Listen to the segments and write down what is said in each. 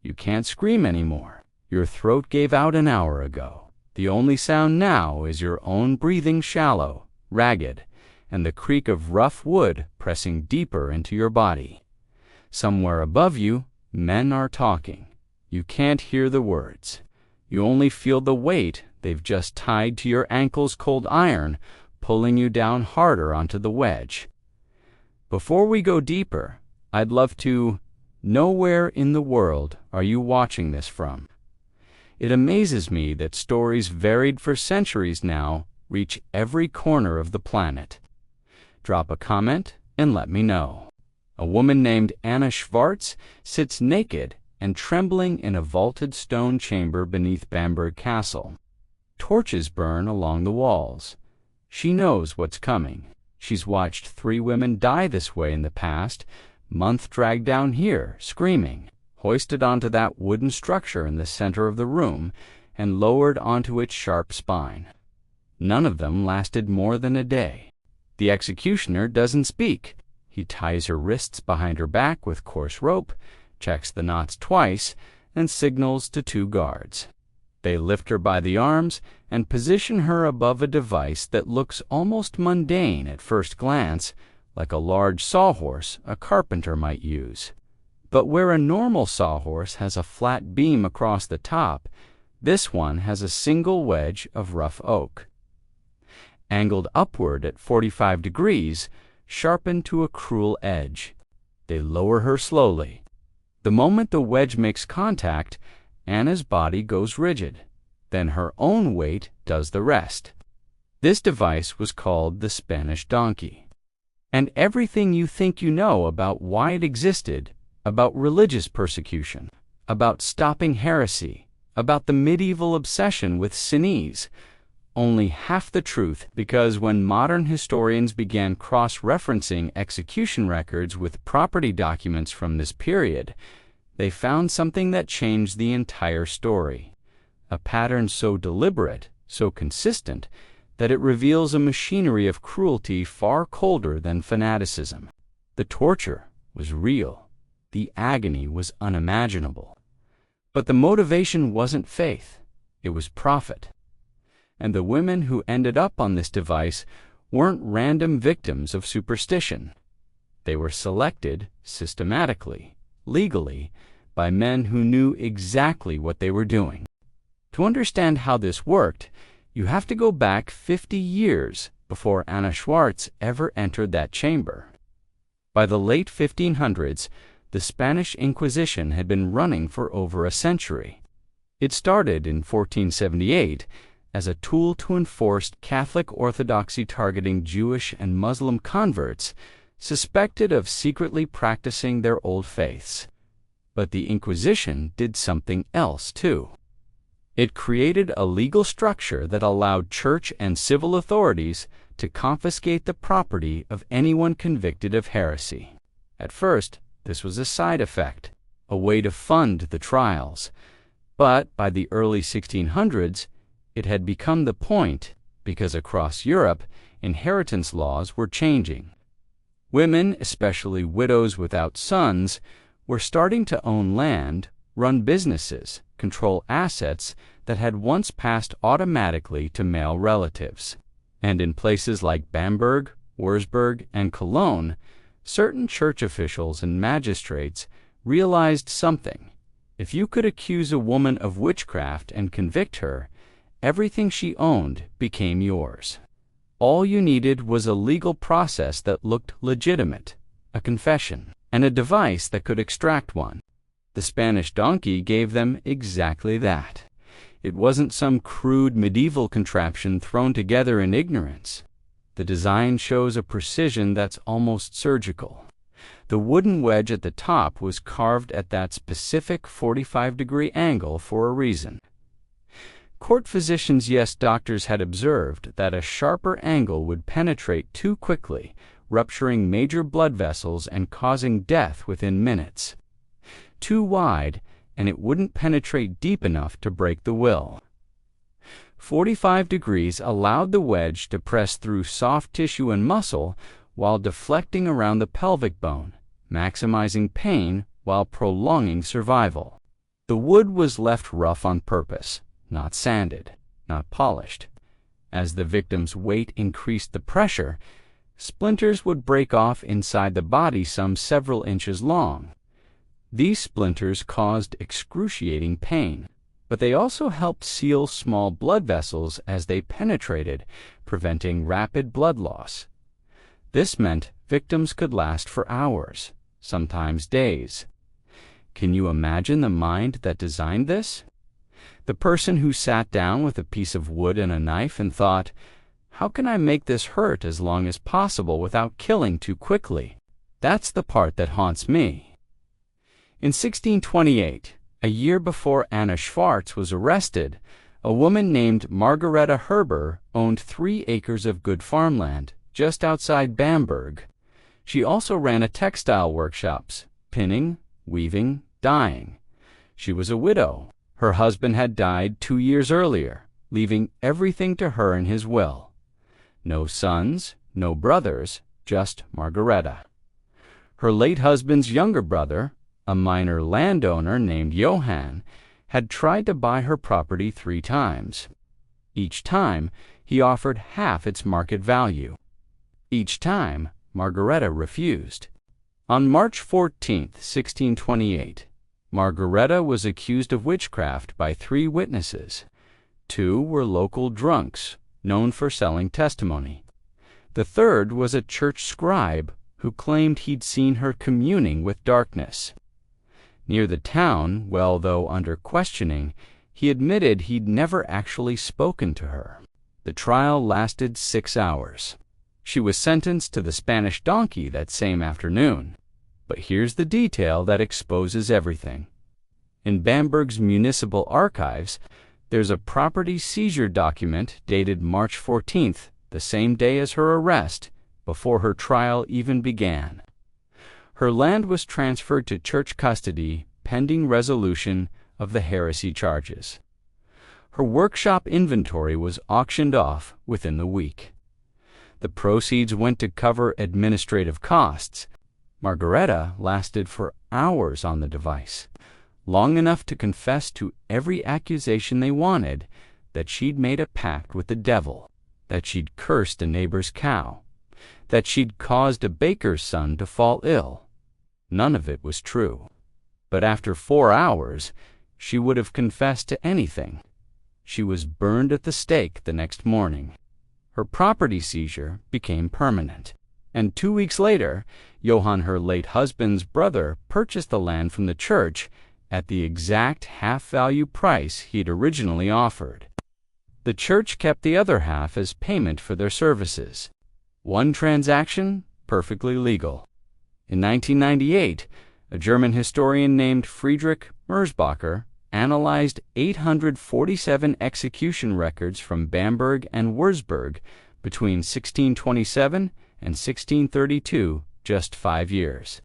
You can't scream anymore. Your throat gave out an hour ago. The only sound now is your own breathing, shallow, ragged, and the creak of rough wood pressing deeper into your body. Somewhere above you, men are talking. You can't hear the words. You only feel the weight they've just tied to your ankle's cold iron, pulling you down harder onto the wedge. Before we go deeper, I'd love to know where in the world are you watching this from? It amazes me that stories varied for centuries now reach every corner of the planet. Drop a comment and let me know. A woman named Anna Schwartz sits naked and trembling in a vaulted stone chamber beneath Bamberg Castle. Torches burn along the walls. She knows what's coming. She's watched 3 women die this way in the past, month dragged down here, screaming, hoisted onto that wooden structure in the center of the room, and lowered onto its sharp spine. None of them lasted more than a day. The executioner doesn't speak. He ties her wrists behind her back with coarse rope, checks the knots twice, and signals to 2 guards. They lift her by the arms and position her above a device that looks almost mundane at first glance, like a large sawhorse a carpenter might use. But where a normal sawhorse has a flat beam across the top, this one has a single wedge of rough oak. Angled upward at 45 degrees, sharpened to a cruel edge. They lower her slowly. The moment the wedge makes contact, Anna's body goes rigid. Then her own weight does the rest. This device was called the Spanish donkey. And everything you think you know about why it existed, about religious persecution, about stopping heresy, about the medieval obsession with sinis, only half the truth, because when modern historians began cross-referencing execution records with property documents from this period, they found something that changed the entire story. A pattern so deliberate, so consistent, that it reveals a machinery of cruelty far colder than fanaticism. The torture was real. The agony was unimaginable. But the motivation wasn't faith. It was profit. And the women who ended up on this device weren't random victims of superstition. They were selected systematically, legally, by men who knew exactly what they were doing. To understand how this worked, you have to go back 50 years before Anna Schwartz ever entered that chamber. By the late 1500s, the Spanish Inquisition had been running for over a century. It started in 1478 as a tool to enforce Catholic orthodoxy targeting Jewish and Muslim converts suspected of secretly practicing their old faiths. But the Inquisition did something else too. It created a legal structure that allowed church and civil authorities to confiscate the property of anyone convicted of heresy. At first, this was a side effect, a way to fund the trials. But by the early 1600s, it had become the point because across Europe, inheritance laws were changing. Women, especially widows without sons, were starting to own land, run businesses, control assets that had once passed automatically to male relatives. And in places like Bamberg, Wurzburg, and Cologne, certain church officials and magistrates realized something. If you could accuse a woman of witchcraft and convict her, everything she owned became yours. All you needed was a legal process that looked legitimate, a confession, and a device that could extract one. The Spanish donkey gave them exactly that. It wasn't some crude medieval contraption thrown together in ignorance. The design shows a precision that's almost surgical. The wooden wedge at the top was carved at that specific 45-degree angle for a reason. Court physicians, yes, doctors, had observed that a sharper angle would penetrate too quickly, rupturing major blood vessels and causing death within minutes. Too wide, and it wouldn't penetrate deep enough to break the will. 45 degrees allowed the wedge to press through soft tissue and muscle while deflecting around the pelvic bone, maximizing pain while prolonging survival. The wood was left rough on purpose, not sanded, not polished. As the victim's weight increased the pressure, splinters would break off inside the body some several inches long. These splinters caused excruciating pain, but they also helped seal small blood vessels as they penetrated, preventing rapid blood loss. This meant victims could last for hours, sometimes days. Can you imagine the mind that designed this? The person who sat down with a piece of wood and a knife and thought, "How can I make this hurt as long as possible without killing too quickly?" That's the part that haunts me. In 1628, a year before Anna Schwarz was arrested, a woman named Margareta Herber owned 3 acres of good farmland just outside Bamberg. She also ran a textile workshops, pinning, weaving, dyeing. She was a widow. Her husband had died 2 years earlier, leaving everything to her in his will. No sons, no brothers, just Margareta. Her late husband's younger brother, a minor landowner named Johann, had tried to buy her property 3 times. Each time, he offered half its market value. Each time, Margareta refused. On March 14, 1628, Margareta was accused of witchcraft by 3 witnesses. 2 were local drunks, known for selling testimony. The third was a church scribe who claimed he'd seen her communing with darkness. Near the town, well, though under questioning, he admitted he'd never actually spoken to her. The trial lasted 6 hours. She was sentenced to the Spanish donkey that same afternoon. But here's the detail that exposes everything. In Bamberg's municipal archives, there's a property seizure document dated March 14th, the same day as her arrest, before her trial even began. Her land was transferred to church custody pending resolution of the heresy charges. Her workshop inventory was auctioned off within the week. The proceeds went to cover administrative costs. Margareta lasted for hours on the device, long enough to confess to every accusation they wanted that she'd made a pact with the devil, that she'd cursed a neighbor's cow, that she'd caused a baker's son to fall ill. None of it was true. But after 4 hours, she would have confessed to anything. She was burned at the stake the next morning. Her property seizure became permanent. And 2 weeks later, Johann, her late husband's brother, purchased the land from the church at the exact half-value price he'd originally offered. The church kept the other half as payment for their services. One transaction, perfectly legal. In 1998, a German historian named Friedrich Merzbacher analyzed 847 execution records from Bamberg and Würzburg between 1627 and 1632, just 5 years.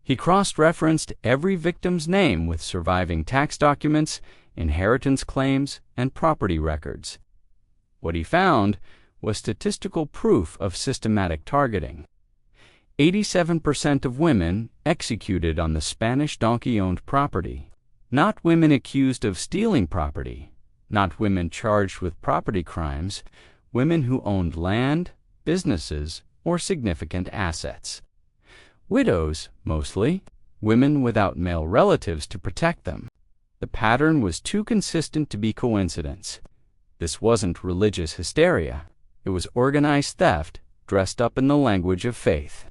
He cross-referenced every victim's name with surviving tax documents, inheritance claims, and property records. What he found was statistical proof of systematic targeting. 87% of women executed on the Spanish donkey-owned property. Not women accused of stealing property, not women charged with property crimes, women who owned land, businesses, or significant assets. Widows, mostly, women without male relatives to protect them. The pattern was too consistent to be coincidence. This wasn't religious hysteria. It was organized theft dressed up in the language of faith.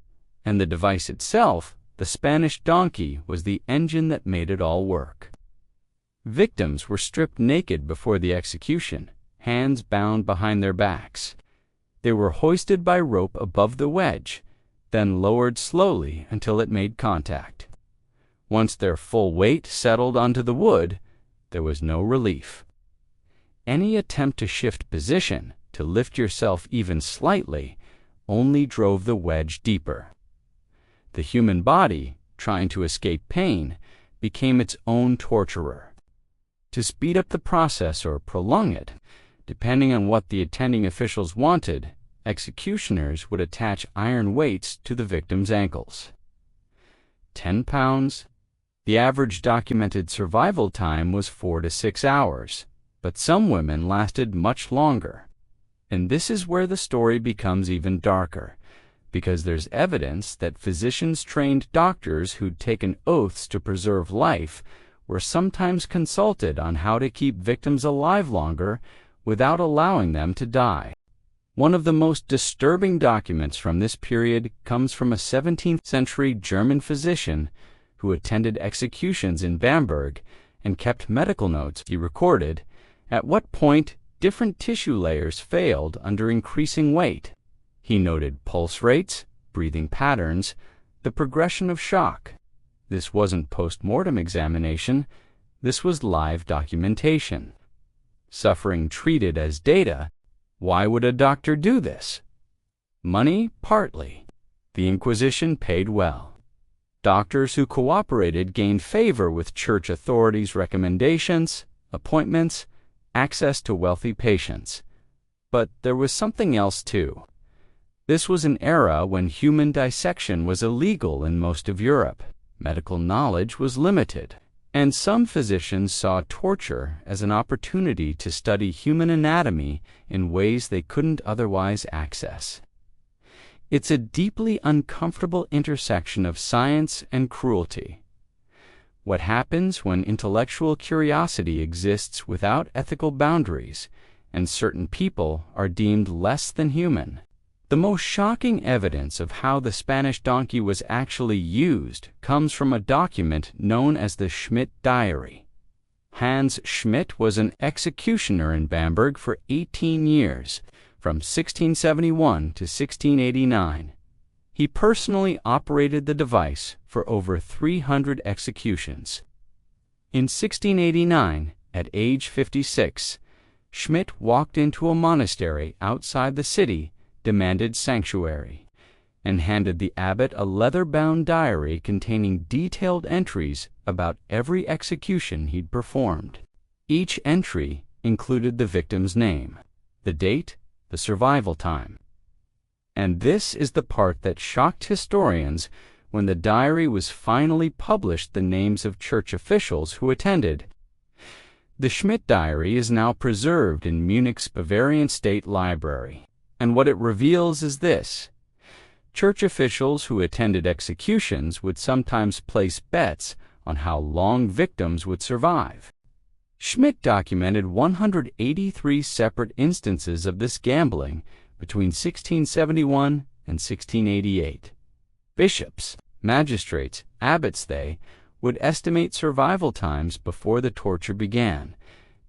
And the device itself, the Spanish donkey, was the engine that made it all work. Victims were stripped naked before the execution, hands bound behind their backs. They were hoisted by rope above the wedge, then lowered slowly until it made contact. Once their full weight settled onto the wood, there was no relief. Any attempt to shift position, to lift yourself even slightly, only drove the wedge deeper. The human body, trying to escape pain, became its own torturer. To speed up the process or prolong it, depending on what the attending officials wanted, executioners would attach iron weights to the victim's ankles. 10 pounds, The average documented survival time was 4 to 6 hours, but some women lasted much longer. And this is where the story becomes even darker, because there's evidence that physicians-trained doctors who'd taken oaths to preserve life were sometimes consulted on how to keep victims alive longer without allowing them to die. One of the most disturbing documents from this period comes from a 17th-century German physician who attended executions in Bamberg and kept medical notes. He recorded at what point different tissue layers failed under increasing weight. He noted pulse rates, breathing patterns, the progression of shock. This wasn't post-mortem examination, this was live documentation. Suffering treated as data. Why would a doctor do this? Money, partly. The Inquisition paid well. Doctors who cooperated gained favor with church authorities' recommendations, appointments, access to wealthy patients. But there was something else too. This was an era when human dissection was illegal in most of Europe. Medical knowledge was limited, and some physicians saw torture as an opportunity to study human anatomy in ways they couldn't otherwise access. It's a deeply uncomfortable intersection of science and cruelty. What happens when intellectual curiosity exists without ethical boundaries, and certain people are deemed less than human? The most shocking evidence of how the Spanish donkey was actually used comes from a document known as the Schmidt Diary. Hans Schmidt was an executioner in Bamberg for 18 years, from 1671 to 1689. He personally operated the device for over 300 executions. In 1689, at age 56, Schmidt walked into a monastery outside the city, demanded sanctuary, and handed the abbot a leather-bound diary containing detailed entries about every execution he'd performed. Each entry included the victim's name, the date, the survival time. And this is the part that shocked historians when the diary was finally published: the names of church officials who attended. The Schmidt Diary is now preserved in Munich's Bavarian State Library. And what it reveals is this: church officials who attended executions would sometimes place bets on how long victims would survive. Schmidt documented 183 separate instances of this gambling between 1671 and 1688. Bishops, magistrates, abbots, they would estimate survival times before the torture began,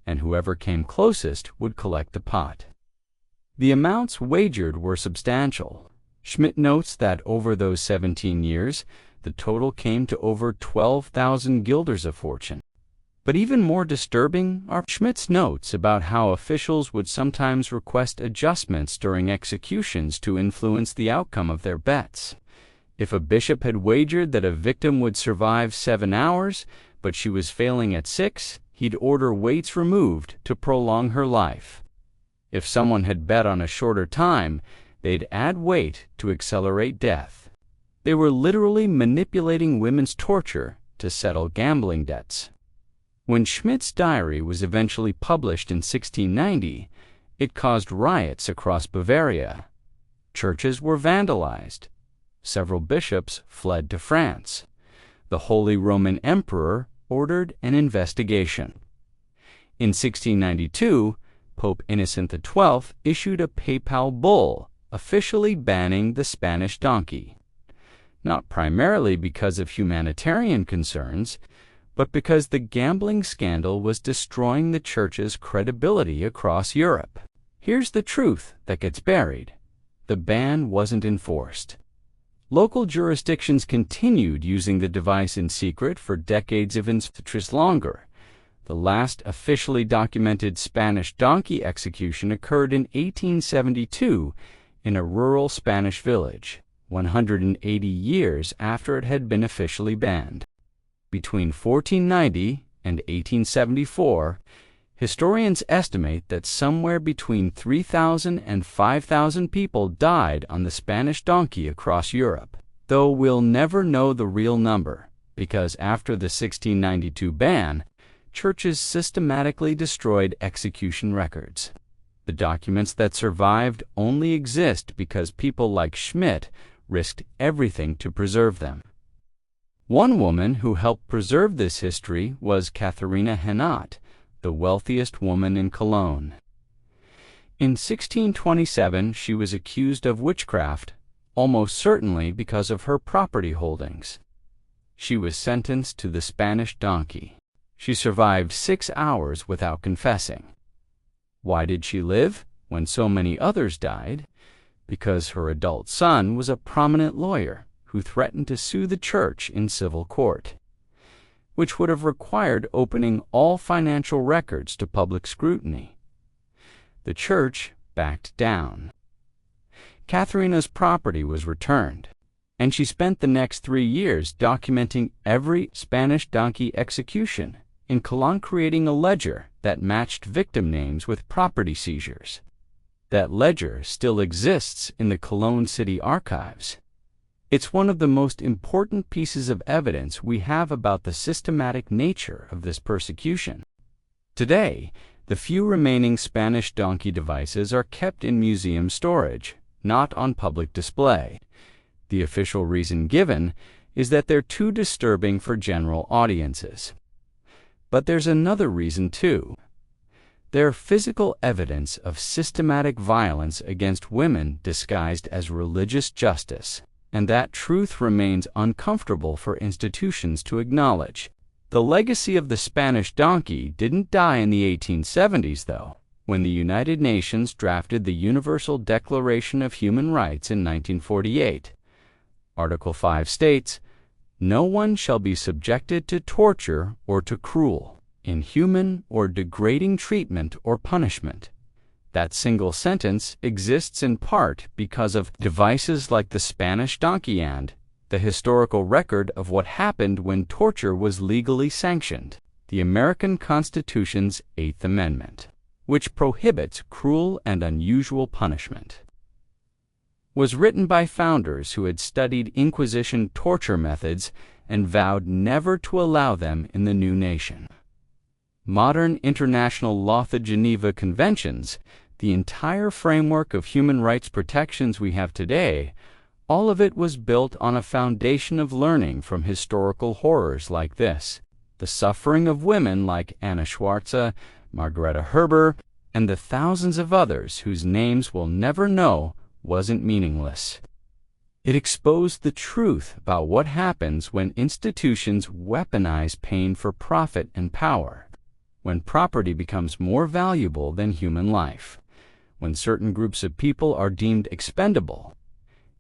and whoever came closest would collect the pot. The amounts wagered were substantial. Schmidt notes that over those 17 years, the total came to over 12,000 guilders of fortune. But even more disturbing are Schmidt's notes about how officials would sometimes request adjustments during executions to influence the outcome of their bets. If a bishop had wagered that a victim would survive 7 hours, but she was failing at 6, he'd order weights removed to prolong her life. If someone had bet on a shorter time, they'd add weight to accelerate death. They were literally manipulating women's torture to settle gambling debts. When Schmidt's diary was eventually published in 1690, it caused riots across Bavaria. Churches were vandalized. Several bishops fled to France. The Holy Roman Emperor ordered an investigation. In 1692, Pope Innocent XII issued a papal bull officially banning the Spanish donkey, not primarily because of humanitarian concerns, but because the gambling scandal was destroying the Church's credibility across Europe. Here's the truth that gets buried: the ban wasn't enforced. Local jurisdictions continued using the device in secret for decades, even longer. The last officially documented Spanish donkey execution occurred in 1872 in a rural Spanish village, 180 years after it had been officially banned. Between 1490 and 1874, historians estimate that somewhere between 3,000 and 5,000 people died on the Spanish donkey across Europe. Though we'll never know the real number, because after the 1692 ban, churches systematically destroyed execution records. The documents that survived only exist because people like Schmidt risked everything to preserve them. One woman who helped preserve this history was Katharina Hennot, the wealthiest woman in Cologne. In 1627, she was accused of witchcraft, almost certainly because of her property holdings. She was sentenced to the Spanish donkey. She survived 6 hours without confessing. Why did she live when so many others died? Because her adult son was a prominent lawyer who threatened to sue the church in civil court, which would have required opening all financial records to public scrutiny. The church backed down. Katharina's property was returned, and she spent the next 3 years documenting every Spanish donkey execution in Cologne, creating a ledger that matched victim names with property seizures. That ledger still exists in the Cologne City Archives. It's one of the most important pieces of evidence we have about the systematic nature of this persecution. Today, the few remaining Spanish donkey devices are kept in museum storage, not on public display. The official reason given is that they're too disturbing for general audiences. But there's another reason too. They're physical evidence of systematic violence against women disguised as religious justice, and that truth remains uncomfortable for institutions to acknowledge. The legacy of the Spanish donkey didn't die in the 1870s, though, when the United Nations drafted the Universal Declaration of Human Rights in 1948. Article 5 states, "No one shall be subjected to torture or to cruel, inhuman, or degrading treatment or punishment." That single sentence exists in part because of devices like the Spanish donkey and the historical record of what happened when torture was legally sanctioned, the American Constitution's 8th Amendment, which prohibits cruel and unusual punishment. Was written by founders who had studied Inquisition torture methods and vowed never to allow them in the new nation. Modern international law, the Geneva Conventions, the entire framework of human rights protections we have today, all of it was built on a foundation of learning from historical horrors like this. The suffering of women like Anna Schwarze, Margareta Herber, and the thousands of others whose names we'll never know wasn't meaningless. It exposed the truth about what happens when institutions weaponize pain for profit and power, when property becomes more valuable than human life, when certain groups of people are deemed expendable.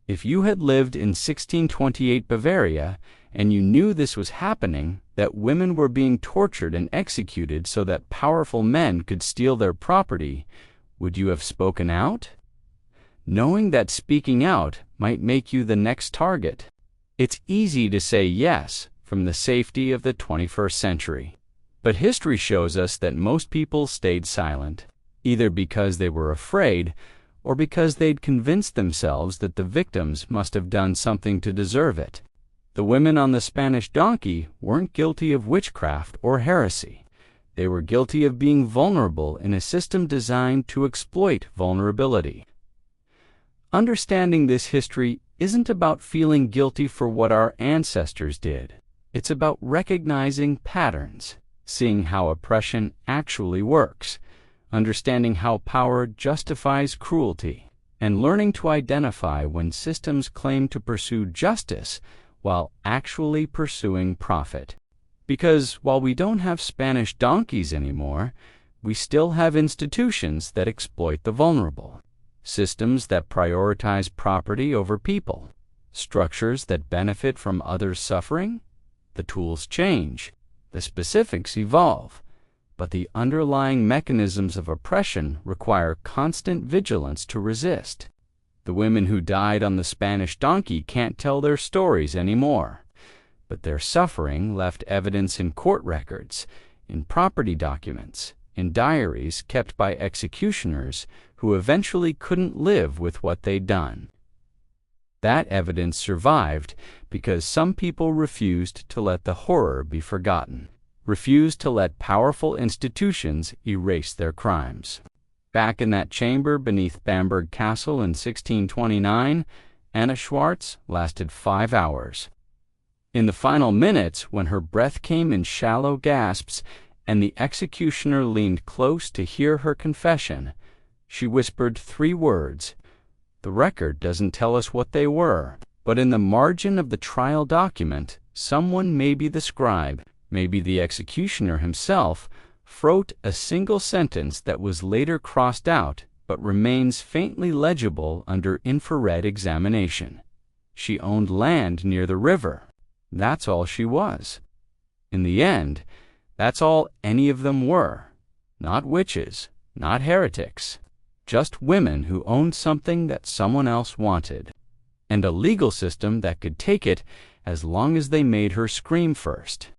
If you had lived in 1628 Bavaria and you knew this was happening, that women were being tortured and executed so that powerful men could steal their property, would you have spoken out? Knowing that speaking out might make you the next target. It's easy to say yes from the safety of the 21st century. But history shows us that most people stayed silent, either because they were afraid or because they'd convinced themselves that the victims must have done something to deserve it. The women on the Spanish donkey weren't guilty of witchcraft or heresy. They were guilty of being vulnerable in a system designed to exploit vulnerability. Understanding this history isn't about feeling guilty for what our ancestors did. It's about recognizing patterns, seeing how oppression actually works, understanding how power justifies cruelty, and learning to identify when systems claim to pursue justice while actually pursuing profit. Because while we don't have Spanish donkeys anymore, we still have institutions that exploit the vulnerable, systems that prioritize property over people, structures that benefit from others' suffering. The tools change, the specifics evolve, but the underlying mechanisms of oppression require constant vigilance to resist. The women who died on the Spanish donkey can't tell their stories anymore, but their suffering left evidence in court records, in property documents, in diaries kept by executioners who eventually couldn't live with what they'd done. That evidence survived because some people refused to let the horror be forgotten, refused to let powerful institutions erase their crimes. Back in that chamber beneath Bamberg Castle in 1629, Anna Schwartz lasted 5 hours. In the final minutes, when her breath came in shallow gasps and the executioner leaned close to hear her confession, she whispered 3 words. The record doesn't tell us what they were, but in the margin of the trial document, someone, maybe the scribe, maybe the executioner himself, wrote a single sentence that was later crossed out but remains faintly legible under infrared examination. She owned land near the river. That's all she was. In the end, that's all any of them were. Not witches, not heretics. Just women who owned something that someone else wanted. And a legal system that could take it as long as they made her scream first.